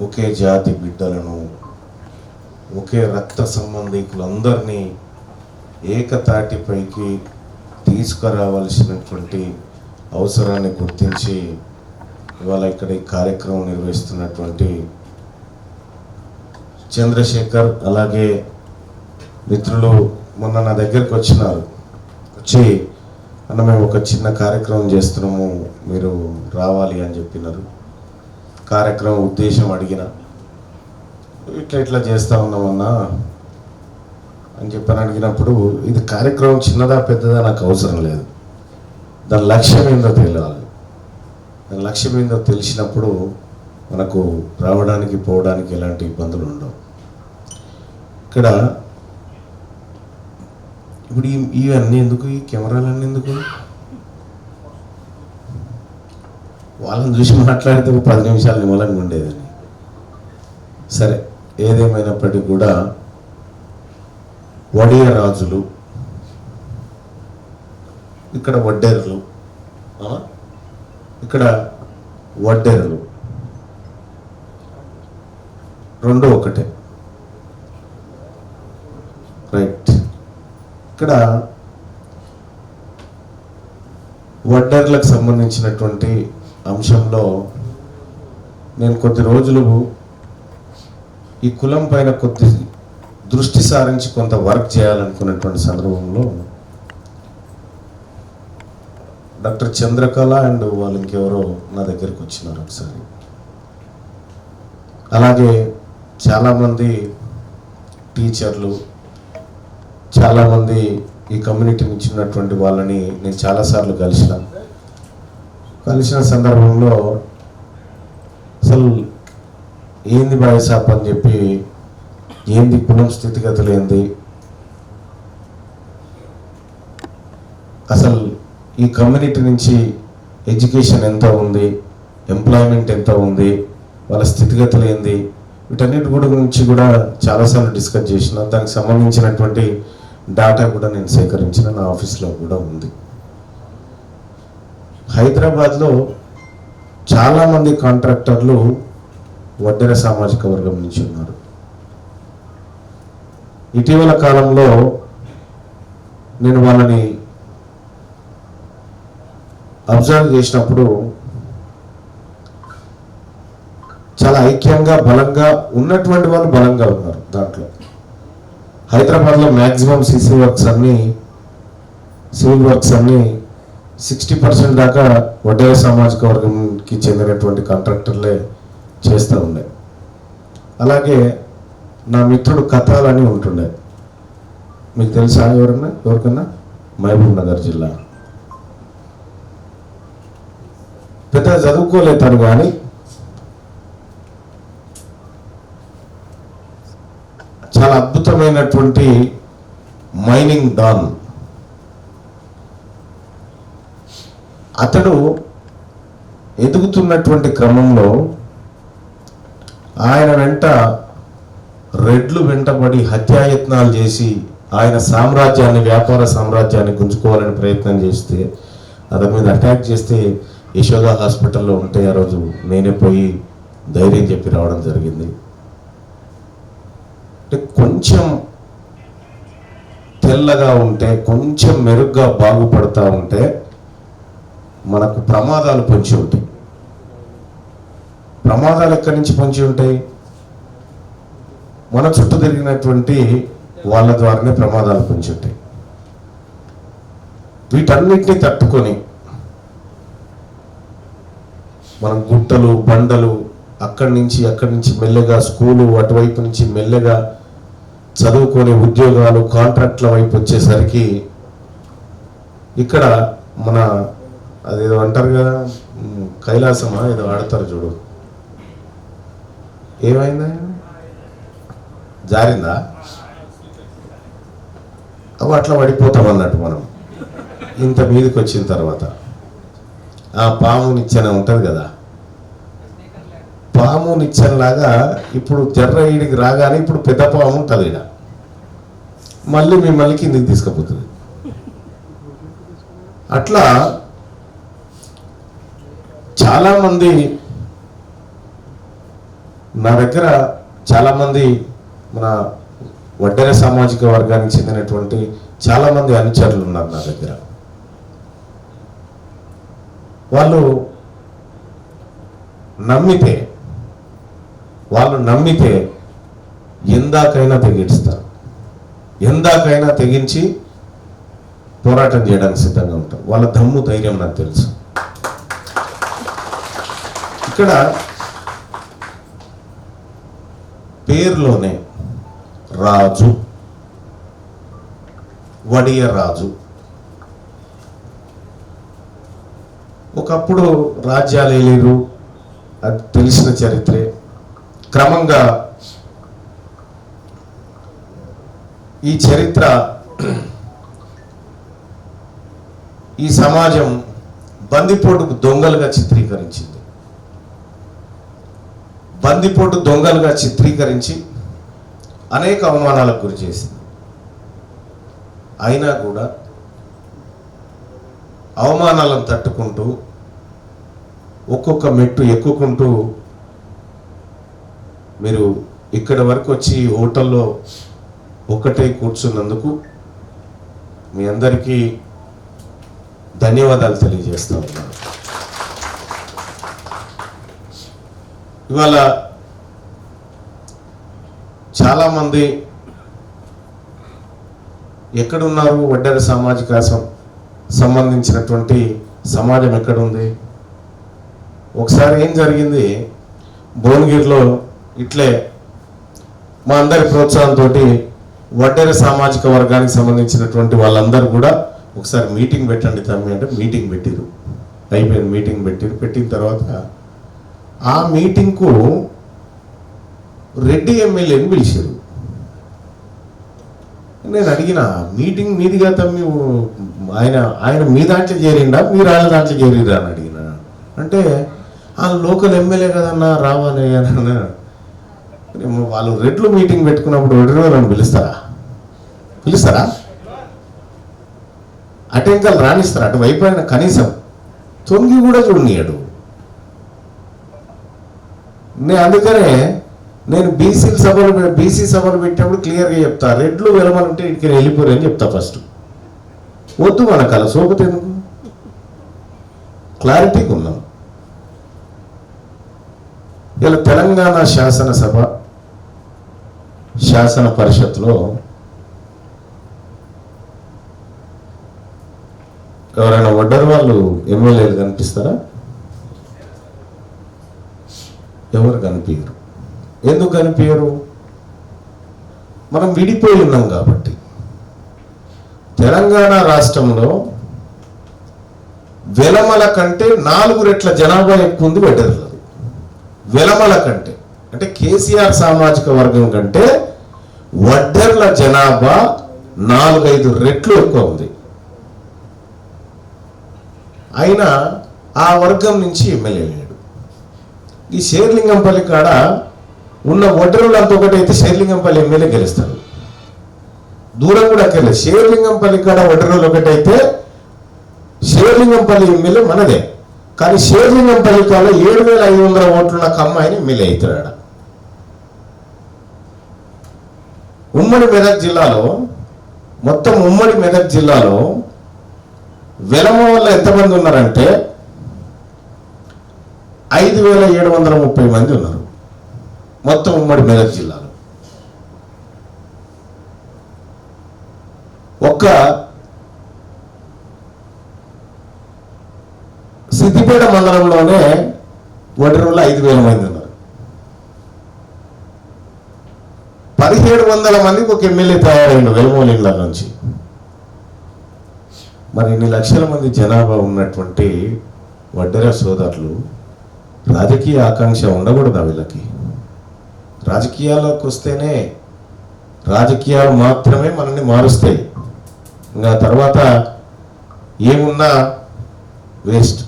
ఒకే జాతి బిడ్డలను, ఒకే రక్త సంబంధికులందరినీ ఏకతాటిపైకి తీసుకురావాల్సినటువంటి అవసరాన్ని గుర్తించి ఇవాళ ఇక్కడ ఈ కార్యక్రమం నిర్వహిస్తున్నటువంటి చంద్రశేఖర్, అలాగే మిత్రులు మొన్న నా దగ్గరికి వచ్చి అన్న మేము ఒక చిన్న కార్యక్రమం చేస్తున్నాము, మీరు రావాలి అని చెప్పినారు. కార్యక్రమం ఉద్దేశం అడిగిన, ఇట్లా చేస్తూ ఉన్నామన్నా అని చెప్పని అడిగినప్పుడు, ఇది కార్యక్రమం చిన్నదా పెద్దదా నాకు అవసరం లేదు, దాని లక్ష్యం ఏందో తెలియాలి. దాని లక్ష్యం ఏందో తెలిసినప్పుడు మనకు రావడానికి పోవడానికి ఎలాంటి ఇబ్బందులు ఉండవు. ఇక్కడ ఇప్పుడు ఇవన్నీ ఎందుకు, ఈ కెమెరాలన్నీ ఎందుకు? వాళ్ళని చూసి మాట్లాడితే 10 నిమిషాలు నిమ్మలంగా ఉండేదని. సరే, ఏదేమైనప్పటికీ కూడా వడియ రాజులు, ఇక్కడ వడ్డేరులు, ఇక్కడ వడ్డేరులు రెండు ఒకటే, రైట్. ఇక్కడ వడ్డేర్లకు సంబంధించినటువంటి అంశంలో నేను కొద్ది రోజులు ఈ కులం పైన కొద్ది దృష్టి సారించి కొంత వర్క్ చేయాలనుకున్నటువంటి సందర్భంలో డాక్టర్ చంద్రకళ అండ్ వాళ్ళు ఇంకెవరో నా దగ్గరికి వచ్చినారు ఒకసారి. అలాగే చాలామంది టీచర్లు, చాలామంది ఈ కమ్యూనిటీ నుంచి ఉన్నటువంటి వాళ్ళని నేను చాలాసార్లు కలిసిన సందర్భంలో అసలు ఏంది బాయ్సాప్ అని చెప్పి, ఏంది కులం స్థితిగతులు ఏంది, అసలు ఈ కమ్యూనిటీ నుంచి ఎడ్యుకేషన్ ఎంత ఉంది, ఎంప్లాయ్మెంట్ ఎంత ఉంది, వాళ్ళ స్థితిగతులు ఏంది, వీటన్నిటి గురించి కూడా చాలాసార్లు డిస్కస్ చేసిన. దానికి సంబంధించినటువంటి డాటా కూడా నేను సేకరించిన, నా ఆఫీస్లో కూడా ఉంది. హైదరాబాద్లో చాలామంది కాంట్రాక్టర్లు వడ్డెర సామాజిక వర్గం నుంచి ఉన్నారు. ఇటీవల కాలంలో నేను వాళ్ళని అబ్జర్వ్ చేసినప్పుడు చాలా ఐక్యంగా బలంగా ఉన్నటువంటి వాళ్ళు బలంగా ఉన్నారు. దాంట్లో హైదరాబాద్లో మ్యాక్సిమం సివిల్ వర్క్స్ అన్నీ 60% దాకా వడ్డేర సామాజిక వర్గంకి చెందినటువంటి కాంట్రాక్టర్లే చేస్తూ ఉండే. అలాగే నా మిత్రుడు కథాలని ఉంటుండే, మీకు తెలుసా ఎవరికన్నా? మహబూబ్ నగర్ జిల్లా, పెద్ద చదువుకోలేతాను కానీ చాలా అద్భుతమైనటువంటి మైనింగ్ డాన్. అతడు ఎదుగుతున్నటువంటి క్రమంలో ఆయన వెంట రెడ్లు వెంటబడి హత్యాయత్నాలు చేసి ఆయన సామ్రాజ్యాన్ని, వ్యాపార సామ్రాజ్యాన్ని గుంజుకోవాలని ప్రయత్నం చేస్తే, అతని మీద అటాక్ చేస్తే యశోద హాస్పిటల్లో ఉంటే ఆ రోజు నేనే పోయి ధైర్యం చెప్పి రావడం జరిగింది. అంటే కొంచెం తెల్లగా ఉంటే, కొంచెం మెరుగ్గా బాగుపడతా ఉంటే మనకు ప్రమాదాలు పొంచి ఉంటాయి. ప్రమాదాలు ఎక్కడి నుంచి పొంచి ఉంటాయి? మన చుట్టూ తిరిగినటువంటి వాళ్ళ ద్వారానే ప్రమాదాలు పొంచి ఉంటాయి. వీటన్నిటినీ తట్టుకొని మనం గుట్టలు, బండలు, అక్కడి నుంచి మెల్లగా స్కూలు, అటువైపు నుంచి మెల్లగా చదువుకొని ఉద్యోగాలు, కాంట్రాక్ట్ల వైపు వచ్చేసరికి ఇక్కడ మన అదేదో అంటారు కదా, కైలాసమా ఏదో ఆడతారు చూడు, ఏమైందా, జారిందా, అవి అట్లా పడిపోతాం అన్నట్టు. మనం ఇంత మీదకి వచ్చిన తర్వాత ఆ పాము నిచ్చెన ఉంటుంది కదా, పాము నిచ్చెనలాగా ఇప్పుడు జర్ర ఈడికి రాగానే ఇప్పుడు పెద్ద పాము ఉంటుంది, ఈడ మళ్ళీ మిమ్మల్ని కిందికి తీసుకుపోతుంది. అట్లా చాలామంది నా దగ్గర చాలామంది మన వడ్డెర సామాజిక వర్గానికి చెందినటువంటి చాలామంది అనుచరులు ఉన్నారు నా దగ్గర. వాళ్ళు నమ్మితే ఎందాకైనా తెగిస్తారు, ఎందాకైనా తెగించి పోరాటం చేయడానికి సిద్ధంగా ఉంటారు. వాళ్ళ దమ్ము ధైర్యం నాకు తెలుసు. ఇక్కడ పేరులోనే రాజు, వడియ రాజు. ఒకప్పుడు రాజ్యాలు ఏలేరు, అది తెలిసిన చరిత్రే. క్రమంగా ఈ చరిత్ర, ఈ సమాజం బందిపోటుకు దొంగలుగా చిత్రీకరించింది. బందిపోటు దొంగలుగా చిత్రీకరించి అనేక అవమానాలకు గురి చేసింది. అయినా కూడా అవమానాలను తట్టుకుంటూ ఒక్కొక్క మెట్టు ఎక్కుకుంటూ మీరు ఇక్కడి వరకు వచ్చి హోటల్లో ఒక్కటే కూర్చున్నందుకు మీ అందరికీ ధన్యవాదాలు తెలియజేస్తా ఉన్నాను. ఇవాళ చాలామంది ఎక్కడున్నారు? వడ్డెర సామాజిక సంబంధించినటువంటి సమాజం ఎక్కడుంది? ఒకసారి ఏం జరిగింది, భువనగిరిలో ఇట్లే మా అందరి ప్రోత్సాహంతో వడ్డెర సామాజిక వర్గానికి సంబంధించినటువంటి వాళ్ళందరూ కూడా ఒకసారి మీటింగ్ పెట్టండి తమ్మి అంటే మీటింగ్ పెట్టిరు. అయిపోయింది, మీటింగ్ పెట్టిన తర్వాత ఆ మీటింగ్కు రెడ్డి ఎమ్మెల్యేని పిలిచారు. నేను అడిగిన, మీటింగ్ మీదిగా తమ్మి, ఆయన మీ దాంట్లో చేరిండా మీరు ఆయన దాంట్లో చేరిరా అని అడిగిన. అంటే ఆ లోకల్ ఎమ్మెల్యే కదన్నా రావాలి అని. వాళ్ళు రెడ్లు మీటింగ్ పెట్టుకున్నప్పుడు రెడ్లు పిలుస్తారా? అటెంకలు రాణిస్తారు, అటువైపు ఆయన కనీసం తొంగి కూడా చూడనీయడు. అందుకనే నేను బీసీ సభలు పెట్టినప్పుడు క్లియర్గా చెప్తా, రెడ్లు వెళ్ళమనుంటే ఇక్కడికి వెళ్ళిపోరు అని చెప్తా. ఫస్ట్ వద్దు మనకు అలా సోపతి ఎందుకు, క్లారిటీగా ఉన్నాం. ఇలా తెలంగాణ శాసన పరిషత్లో ఎవరైనా వడ్డరు వాళ్ళు ఎమ్మెల్యేలు కనిపిస్తారా? ఎవరు కనిపించరు. ఎందుకు కనిపించరు? మనం విడిపోయి ఉన్నాం కాబట్టి. తెలంగాణ రాష్ట్రంలో వెలమల కంటే 4 రెట్ల జనాభా ఎక్కువ ఉంది వడ్డెరలు. వెలమల కంటే అంటే కేసీఆర్ సామాజిక వర్గం కంటే వడ్డెర్ల జనాభా 4-5 రెట్లు ఎక్కువ ఉంది. అయినా ఆ వర్గం నుంచి ఎమ్మెల్యే లేడు. ఈ శేర్లింగంపల్లి కాడ ఉన్న వడ్డెరులు అంత ఒకటైతే శేర్లింగంపల్లి ఎమ్మెల్యే గెలుస్తాడు. దూరం కూడా అక్కర్లేదు. శేర్లింగంపల్లి కాడ వడ్డెరులు ఒకటైతే శేర్లింగంపల్లి ఎమ్మెల్యే మనదే. కానీ శేర్లింగంపల్లి కాడ 7,500 ఓట్లున్న కమ్మాయిని ఎమ్మెల్యే అవుతాడు. ఉమ్మడి మెదక్ జిల్లాలో, మొత్తం ఉమ్మడి మెదక్ జిల్లాలో వెలమ వల్ల ఎంతమంది ఉన్నారంటే 5,730 మంది ఉన్నారు మొత్తం ఉమ్మడి మెదక్ జిల్లాలో. ఒక్క సిద్దిపేట మండలంలోనే వడ్డెరులో 5,000 మంది ఉన్నారు. 1,700 మందికి ఒక ఎమ్మెల్యే తయారైండు వెలుమోలి ఇళ్ళ నుంచి. మరి ఇన్ని లక్షల మంది జనాభా ఉన్నటువంటి వడ్డెర సోదరులు రాజకీయ ఆకాంక్ష ఉండకూడదా వీళ్ళకి? రాజకీయాల్లోకి వస్తేనే రాజకీయాలు మాత్రమే మనల్ని మారుస్తాయి. ఇంకా తర్వాత ఏమున్నా వేస్ట్.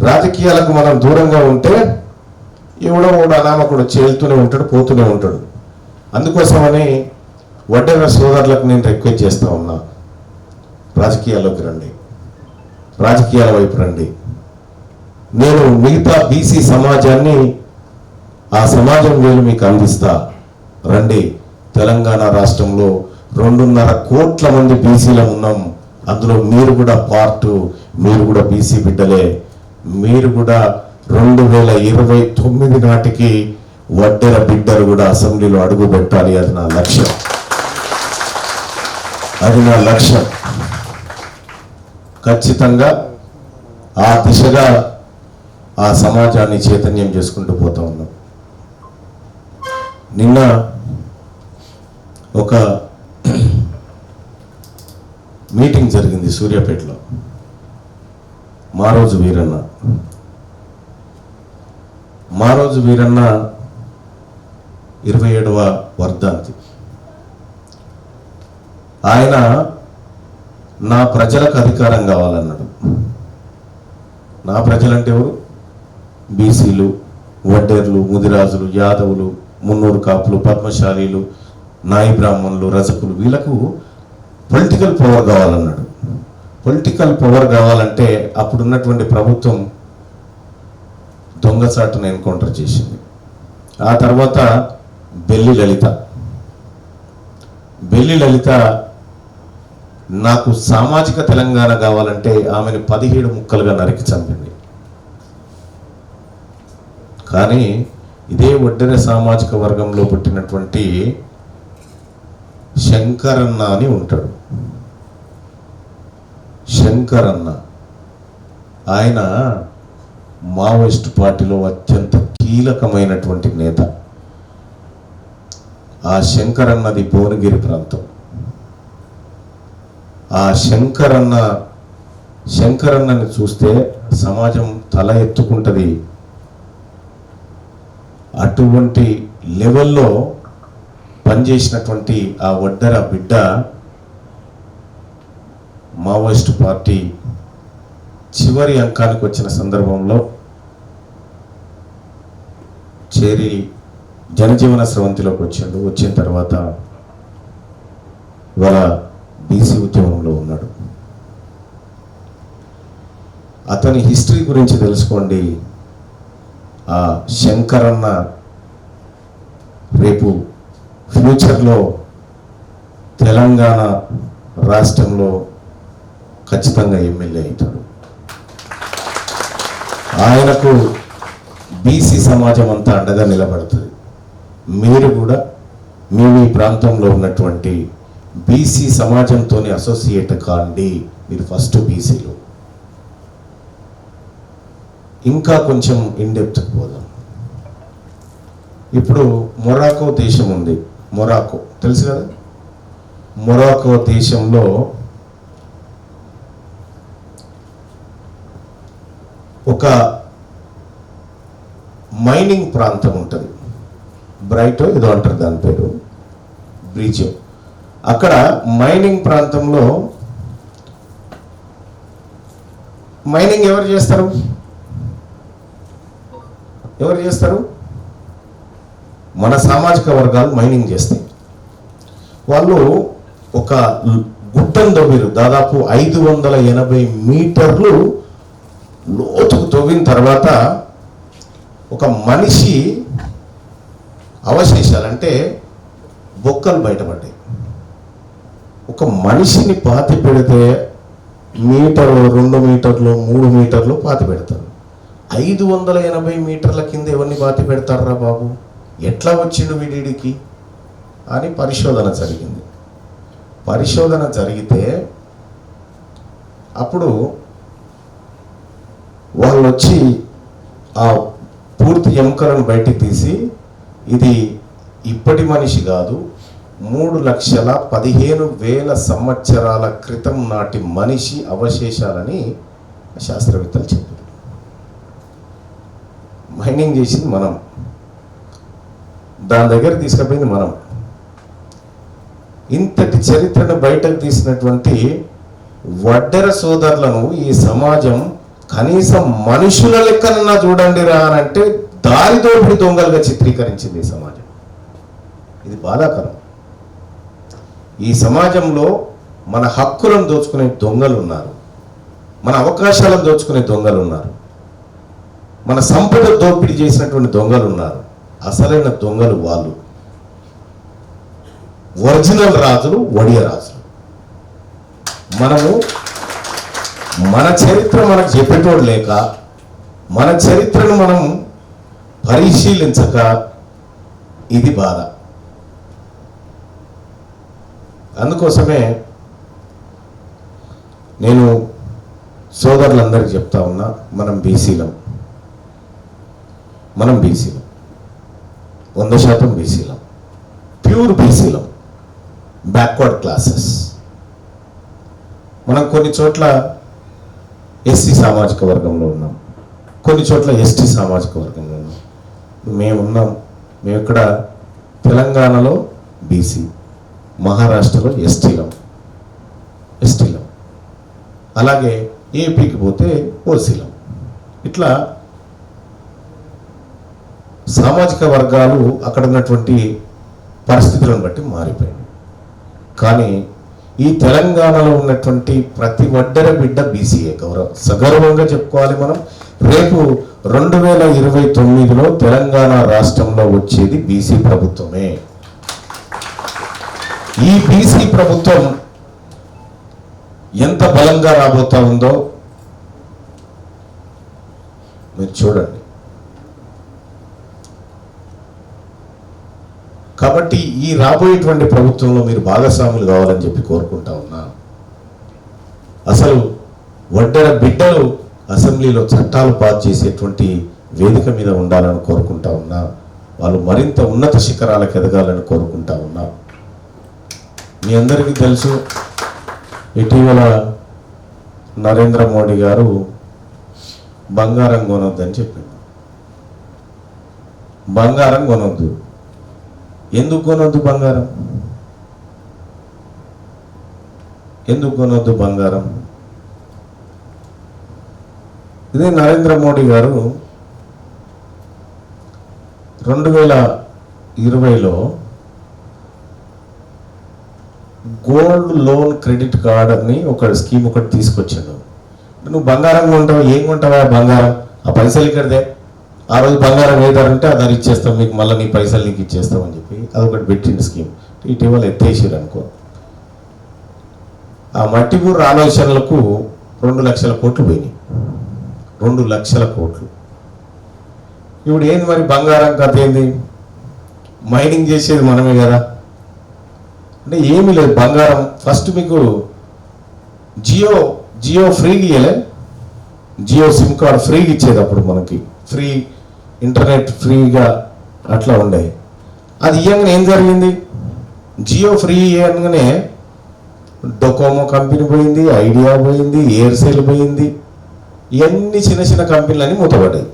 రాజకీయాలకు మనం దూరంగా ఉంటే ఎవడో అనామకుడు చేలుతూనే ఉంటాడు, పోతూనే ఉంటాడు. అందుకోసమని వడ్డెర సోదరులకు నేను రిక్వెస్ట్ చేస్తూ ఉన్నా, రాజకీయాల్లోకి రండి, రాజకీయాల వైపు రండి. నేను మిగతా బీసీ సమాజాన్ని ఆ సమాజం వేలు మీకు అందిస్తా రండి. తెలంగాణ రాష్ట్రంలో 2.5 కోట్ల మంది బీసీలో ఉన్నాం. అందులో మీరు కూడా పార్టు, మీరు కూడా బీసీ బిడ్డలే. మీరు కూడా 2029 నాటికి వడ్డెర బిడ్డలు కూడా అసెంబ్లీలో అడుగు పెట్టాలి. అది నా లక్ష్యం, అది నా లక్ష్యం. ఖచ్చితంగా ఆ దిశగా ఆ సమాజాన్ని చైతన్యం చేసుకుంటూ పోతా ఉన్నాం. నిన్న ఒక మీటింగ్ జరిగింది సూర్యాపేటలో. మారోజు వీరన్న 27వ వర్ధంతి. ఆయన నా ప్రజలకు అధికారం కావాలన్నాడు. నా ప్రజలంటే ఎవరు? బీసీలు, వడ్డేర్లు, ముదిరాజులు, యాదవులు, మున్నూరు కాపులు, పద్మశాలీలు, నాయి బ్రాహ్మణులు, రజకులు, వీళ్ళకు పొలిటికల్ పవర్ కావాలన్నాడు. పొలిటికల్ పవర్ కావాలంటే అప్పుడున్నటువంటి ప్రభుత్వం దొంగచాటును ఎన్కౌంటర్ చేసింది. ఆ తర్వాత బెల్లి లలిత నాకు సామాజిక తెలంగాణ కావాలంటే ఆమెను 17 ముక్కలుగా నరికి చంపింది. కానీ ఇదే వడ్డెర సామాజిక వర్గంలో పుట్టినటువంటి శంకరన్న అని ఉంటాడు. శంకరన్న ఆయన మావోయిస్టు పార్టీలో అత్యంత కీలకమైనటువంటి నేత. ఆ శంకరన్నది భువనగిరి ప్రాంతం. ఆ శంకరన్నని చూస్తే సమాజం తల ఎత్తుకుంటుంది. అటువంటి లెవెల్లో పనిచేసినటువంటి ఆ వడ్డెర బిడ్డ మావోయిస్టు పార్టీ చివరి అంకానికి వచ్చిన సందర్భంలో చేరి జనజీవన స్రవంతిలోకి వచ్చాడు. వచ్చిన తర్వాత ఇవాళ బీసీ ఉద్యమంలో ఉన్నాడు. అతని హిస్టరీ గురించి తెలుసుకోండి. ఆ శంకరన్న రేపు ఫ్యూచర్లో తెలంగాణ రాష్ట్రంలో ఖచ్చితంగా ఎమ్మెల్యే అవుతాడు. ఆయనకు బీసీ సమాజం అంతా అండగా నిలబడుతుంది. మీరు కూడా మీ ప్రాంతంలో ఉన్నటువంటి బీసీ సమాజంతో అసోసియేట్ కాండి. మీరు ఫస్ట్ బీసీలు. ఇంకా కొంచెం ఇన్డెప్త్కి పోదాం. ఇప్పుడు మొరాకో దేశం ఉంది. మొరాకో తెలుసు కదా? మొరాకో దేశంలో ఒక మైనింగ్ ప్రాంతం ఉంటుంది. బ్రైటో ఏదో అంటారు దాని పేరు, బ్రిడ్జ్. అక్కడ మైనింగ్ ప్రాంతంలో మైనింగ్ ఎవరు చేస్తారు? మన సామాజిక వర్గాలు మైనింగ్ చేస్తాయి. వాళ్ళు ఒక గుట్టను తవ్విరు. దాదాపు 580 మీటర్లు లోతుకు తవ్విన తర్వాత ఒక మనిషి అవశేషాలంటే బొక్కలు బయటపడ్డాయి. ఒక మనిషిని పాతి పెడితే మీటరు, 2 మీటర్లు, 3 మీటర్లు పాతి పెడతారు. 580 మీటర్ల కింద ఎవరిని పాతి పెడతారా బాబు? ఎట్లా వచ్చిండు వీడికి అని పరిశోధన జరిగింది. పరిశోధన జరిగితే అప్పుడు వాళ్ళు వచ్చి ఆ పూర్తి ఎముకలను బయటికి తీసి ఇది ఇప్పటి మనిషి కాదు, 3,15,000 సంవత్సరాల క్రితం నాటి మనిషి అవశేషాలని శాస్త్రవేత్తలు చెప్పారు. మైనింగ్ చేసింది మనం, దాని దగ్గర తీసుకుపోయింది మనం. ఇంతటి చరిత్రను బయటకు తీసినటువంటి వడ్డెర సోదరులను ఈ సమాజం కనీసం మనుషుల లెక్కనన్నా చూడండి రా అని అంటే దారిదోపిడి దొంగలుగా చిత్రీకరించింది ఈ సమాజం. ఇది బాధాకరం. ఈ సమాజంలో మన హక్కులను దోచుకునే దొంగలు ఉన్నారు, మన అవకాశాలను దోచుకునే దొంగలు ఉన్నారు. మన సంపద దోపిడీ చేసినటువంటి దొంగలు ఉన్నారు. అసలైన దొంగలు వాళ్ళు. ఒరిజినల్ రాజులు వడియ రాజులు. మనము మన చరిత్ర మనకు చెప్పేటోడు లేక, మన చరిత్రను మనం పరిశీలించక ఇది బాధ. అందుకోసమే నేను సోదరులందరికీ చెప్తా ఉన్నా, మనం బీసీలం, 100% బీసీలం, ప్యూర్ బీసీలం, బ్యాక్వర్డ్ క్లాసెస్. మనం కొన్ని చోట్ల ఎస్సీ సామాజిక వర్గంలో ఉన్నాం, కొన్ని చోట్ల ఎస్టీ సామాజిక వర్గంలో ఉన్నాం. మేము ఇక్కడ తెలంగాణలో బీసీ, మహారాష్ట్రలో ఎస్టీలం, అలాగే ఏపీకి పోతే ఓసీలం. ఇట్లా సామాజిక వర్గాలు అక్కడ ఉన్నటువంటి పరిస్థితులను బట్టి మారిపోయాయి. కానీ ఈ తెలంగాణలో ఉన్నటువంటి ప్రతి వడ్డెర బిడ్డ బీసీఏ. సగర్వంగా చెప్పుకోవాలి మనం. రేపు 2029లో తెలంగాణ రాష్ట్రంలో వచ్చేది బీసీ ప్రభుత్వమే. ఈ బీసీ ప్రభుత్వం ఎంత బలంగా రాబోతా ఉందో మీరు చూడండి. కాబట్టి ఈ రాబోయేటువంటి ప్రభుత్వంలో మీరు భాగస్వాములు కావాలని చెప్పి కోరుకుంటా ఉన్నా. అసలు వడ్డెర బిడ్డలు అసెంబ్లీలో చట్టాలు పాస్ చేసేటువంటి వేదిక మీద ఉండాలని కోరుకుంటా ఉన్నా. వాళ్ళు మరింత ఉన్నత శిఖరాలకు ఎదగాలని కోరుకుంటా ఉన్నా. మీ అందరికీ తెలుసు, ఇటీవల నరేంద్ర మోడీ గారు బంగారం కొనొద్దని చెప్పింది. బంగారం కొనొద్దు. ఎందుకు కొనొద్దు బంగారం? ఇదే నరేంద్ర మోడీ గారు 2020లో గోల్డ్ లోన్ క్రెడిట్ కార్డ్ అని ఒక స్కీమ్ ఒకటి తీసుకొచ్చాడు. నువ్వు బంగారం కొంటావు, ఏం కొంటావా బంగారం, ఆ పైసలు ఇక్కడదే, ఆ రోజు బంగారం ఏదారంటే అది ఇచ్చేస్తాం మీకు, మళ్ళీ నీ పైసలు నీకు ఇచ్చేస్తాం అని చెప్పి అదొకటి పెట్టింది స్కీమ్. ఇటీవల ఎత్తేసారు అనుకో. ఆ మట్టిపూర్ ఆలోచనలకు 2 లక్షల కోట్లు పోయినాయి. 2 లక్షల కోట్లు. ఇప్పుడు ఏంది మరి బంగారం కథ ఏంది? మైనింగ్ చేసేది మనమే కదా. అంటే ఏమీ లేదు. బంగారం ఫస్ట్ మీకు జియో ఫ్రీగా ఇవ్వలే, జియో సిమ్ కార్డ్ ఫ్రీగా ఇచ్చేది. అప్పుడు మనకి ఫ్రీ ఇంటర్నెట్ ఫ్రీగా అట్లా ఉండే. అది ఇవ్వగానే ఏం జరిగింది? జియో ఫ్రీ ఇవ్వగానే డొకోమో కంపెనీ పోయింది, ఐడియా పోయింది, ఎయిర్సెల్ పోయింది. ఇవన్నీ చిన్న చిన్న కంపెనీలన్నీ మూతపడ్డాయి.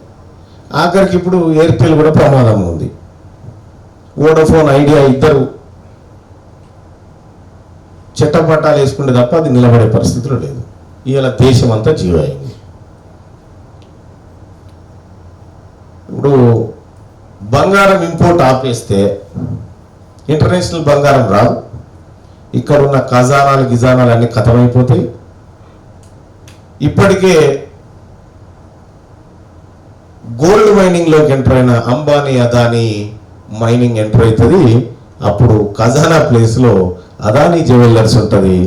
ఆఖరికి ఇప్పుడు ఎయిర్టెల్ కూడా ప్రమాదం ఉంది. వోడాఫోన్, ఐడియా ఇద్దరు చట్టపట్టాలు వేసుకుంటే తప్ప అది నిలబడే పరిస్థితులు లేదు. ఇవాళ దేశం అంతా జియో అయింది. ఇప్పుడు బంగారం ఇంపోర్ట్ ఆపేస్తే ఇంటర్నేషనల్ బంగారం రాదు. ఇక్కడ ఉన్న గిజానాలు అన్నీ ఖతమైపోతాయి. ఇప్పటికే గోల్డ్ మైనింగ్లోకి ఎంటర్ అయిన అంబానీ, అదానీ మైనింగ్ ఎంటర్ అవుతుంది. అప్పుడు ఖజానా ప్లేస్లో అదానీ జ్యువెలర్స్ ఉంటుంది.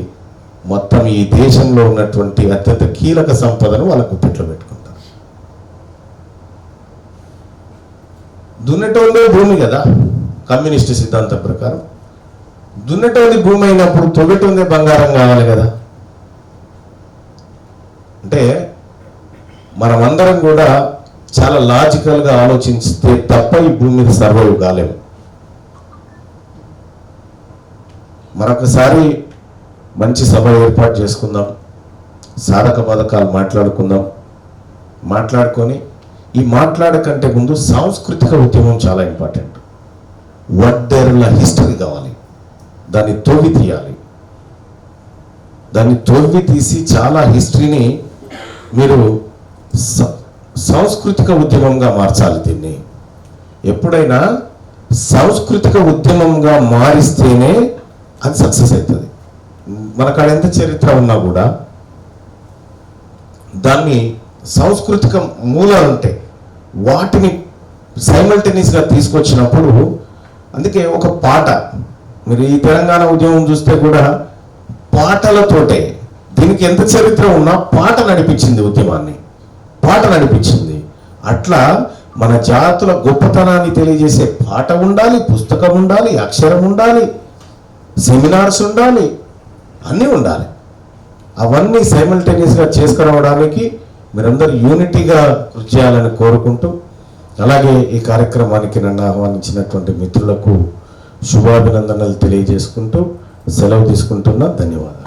మొత్తం ఈ దేశంలో ఉన్నటువంటి అత్యంత కీలక సంపదను వాళ్ళ గుప్పిట్లో పెట్టుకుంటారు. దున్నటోందే భూమి కదా కమ్యూనిస్టు సిద్ధాంతం ప్రకారం. దున్నటోంది భూమి అయినప్పుడు తొగటోందే బంగారం కావాలి కదా. అంటే మనమందరం కూడా చాలా లాజికల్గా ఆలోచిస్తే తప్ప ఈ భూమి మీద సర్వైవ్ కాలేము. మరొకసారి మంచి సభ ఏర్పాటు చేసుకుందాం, సాధక బాధకాలు మాట్లాడుకొని ఈ మాట్లాడకంటే ముందు సాంస్కృతిక ఉద్యమం చాలా ఇంపార్టెంట్. వడ్డెర్ల హిస్టరీ కావాలి, దాన్ని తొవ్వి తీయాలి. దాన్ని తొవ్వి తీసి చాలా హిస్టరీని మీరు సాంస్కృతిక ఉద్యమంగా మార్చాలి. దీన్ని ఎప్పుడైనా సాంస్కృతిక ఉద్యమంగా మారిస్తేనే అది సక్సెస్ అవుతుంది. మనకు ఎంత చరిత్ర ఉన్నా కూడా దాన్ని సాంస్కృతిక మూలాలు ఉంటాయి. వాటిని సైమల్టేనియస్గా తీసుకొచ్చినప్పుడు, అందుకే ఒక పాట, మీరు ఈ తెలంగాణ ఉద్యమం చూస్తే కూడా పాటలతోటే, దీనికి ఎంత చరిత్ర ఉన్నా పాట నడిపించింది, ఉద్యమాన్ని పాట నడిపించింది. అట్లా మన జాతుల గొప్పతనాన్ని తెలియజేసే పాట ఉండాలి, పుస్తకం ఉండాలి, అక్షరం ఉండాలి, సెమినార్స్ ఉండాలి, అన్నీ ఉండాలి. అవన్నీ సైమల్టేనియస్గా చేసుకురావడానికి మీరందరూ యూనిటీగా కృషి చేయాలని కోరుకుంటూ, అలాగే ఈ కార్యక్రమానికి నన్ను ఆహ్వానించినటువంటి మిత్రులకు శుభాభినందనలు తెలియజేసుకుంటూ సెలవు తీసుకుంటున్నా. ధన్యవాదాలు.